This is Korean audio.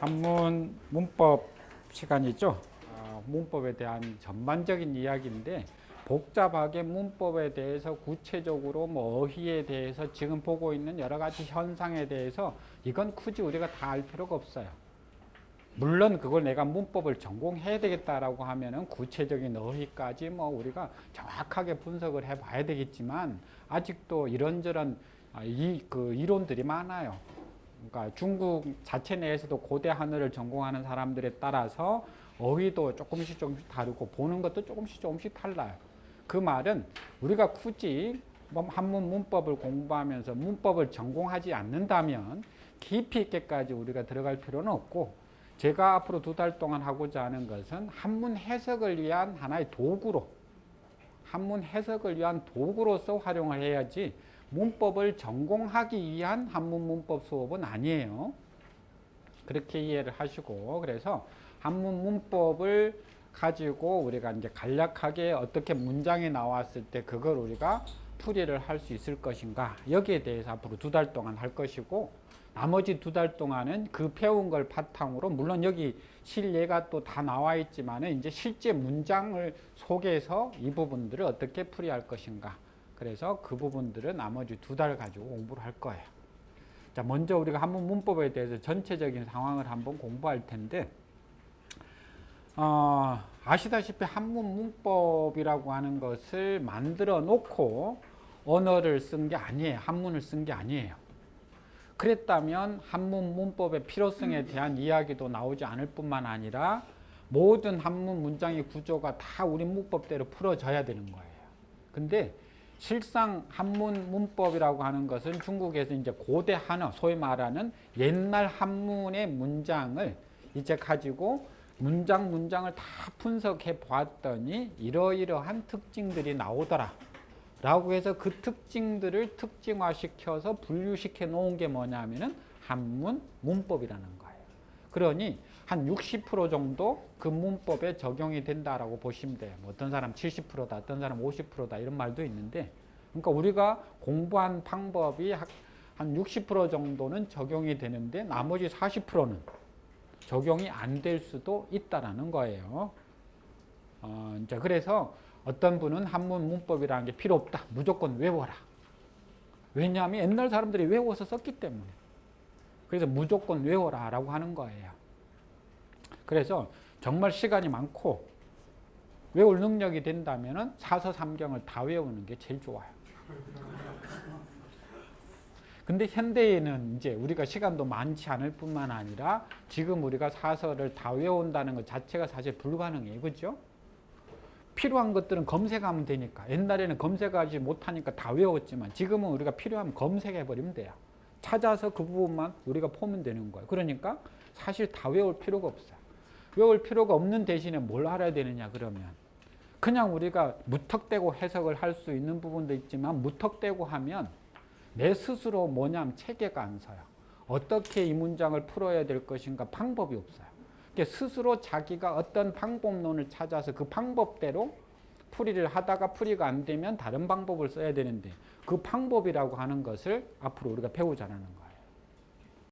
한문 문법 시간이죠. 문법에 대한 전반적인 이야기인데 복잡하게 문법에 대해서 구체적으로 어휘에 대해서 지금 보고 있는 여러 가지 현상에 대해서 이건 굳이 우리가 다 알 필요가 없어요. 물론 그걸 내가 문법을 전공해야 되겠다라고 하면은 구체적인 어휘까지 우리가 정확하게 분석을 해봐야 되겠지만 아직도 이런저런 이론들이 많아요. 그러니까 중국 자체 내에서도 고대 한어를 전공하는 사람들에 따라서 어휘도 조금씩 다르고 보는 것도 조금씩 달라요. 그 말은 우리가 굳이 한문 문법을 공부하면서 문법을 전공하지 않는다면 깊이 있게까지 우리가 들어갈 필요는 없고, 제가 앞으로 2달 동안 하고자 하는 것은 한문 해석을 위한 하나의 도구로, 한문 해석을 위한 도구로서 활용을 해야지 문법을 전공하기 위한 한문 문법 수업은 아니에요. 그렇게 이해를 하시고, 그래서 한문 문법을 가지고 우리가 이제 간략하게 어떻게 문장이 나왔을 때 그걸 우리가 풀이를 할 수 있을 것인가, 여기에 대해서 앞으로 2달 동안 할 것이고, 나머지 2달 동안은 그 배운 걸 바탕으로, 물론 여기 실예가 또 다 나와 있지만은 이제 실제 문장을 속에서 이 부분들을 어떻게 풀이할 것인가, 그래서 그 부분들은 나머지 2달 가지고 공부를 할 거예요. 자, 먼저 우리가 한문 문법에 대해서 전체적인 상황을 한번 공부할 텐데, 아시다시피 한문 문법이라고 하는 것을 만들어 놓고 언어를 쓴 게 아니에요. 한문을 쓴 게 아니에요. 그랬다면 한문 문법의 필요성에 대한 이야기도 나오지 않을 뿐만 아니라 모든 한문 문장의 구조가 다 우리 문법대로 풀어져야 되는 거예요. 근데 실상 한문 문법이라고 하는 것은 중국에서 이제 고대 한어, 소위 말하는 옛날 한문의 문장을 이제 가지고 문장을 다 분석해 보았더니 이러이러한 특징들이 나오더라 라고 해서 그 특징들을 특징화시켜서 분류시켜 놓은 게 뭐냐면은 한문 문법이라는 거예요. 그러니 한 60% 정도 그 문법에 적용이 된다라고 보시면 돼요. 어떤 사람 70%다, 어떤 사람 50%다 이런 말도 있는데, 그러니까 우리가 공부한 방법이 한 60% 정도는 적용이 되는데 나머지 40%는 적용이 안 될 수도 있다라는 거예요. 이제 그래서 어떤 분은 한문 문법이라는 게 필요 없다, 무조건 외워라. 왜냐하면 옛날 사람들이 외워서 썼기 때문에. 그래서 무조건 외워라 라고 하는 거예요. 그래서 정말 시간이 많고 외울 능력이 된다면 사서 삼경을 다 외우는 게 제일 좋아요. 근데 현대에는 이제 우리가 시간도 많지 않을 뿐만 아니라 지금 우리가 사서를 다 외운다는 것 자체가 사실 불가능해요. 그죠? 필요한 것들은 검색하면 되니까. 옛날에는 검색하지 못하니까 다 외웠지만 지금은 우리가 필요하면 검색해버리면 돼요. 찾아서 그 부분만 우리가 보면 되는 거예요. 그러니까 사실 다 외울 필요가 없어요. 외울 필요가 없는 대신에 뭘 알아야 되느냐 그러면 그냥 우리가 무턱대고 해석을 할 수 있는 부분도 있지만, 무턱대고 하면 내 스스로 뭐냐면 체계가 안 서요. 어떻게 이 문장을 풀어야 될 것인가 방법이 없어요. 스스로 자기가 어떤 방법론을 찾아서 그 방법대로 풀이를 하다가 풀이가 안 되면 다른 방법을 써야 되는데, 그 방법이라고 하는 것을 앞으로 우리가 배우자는 거예요.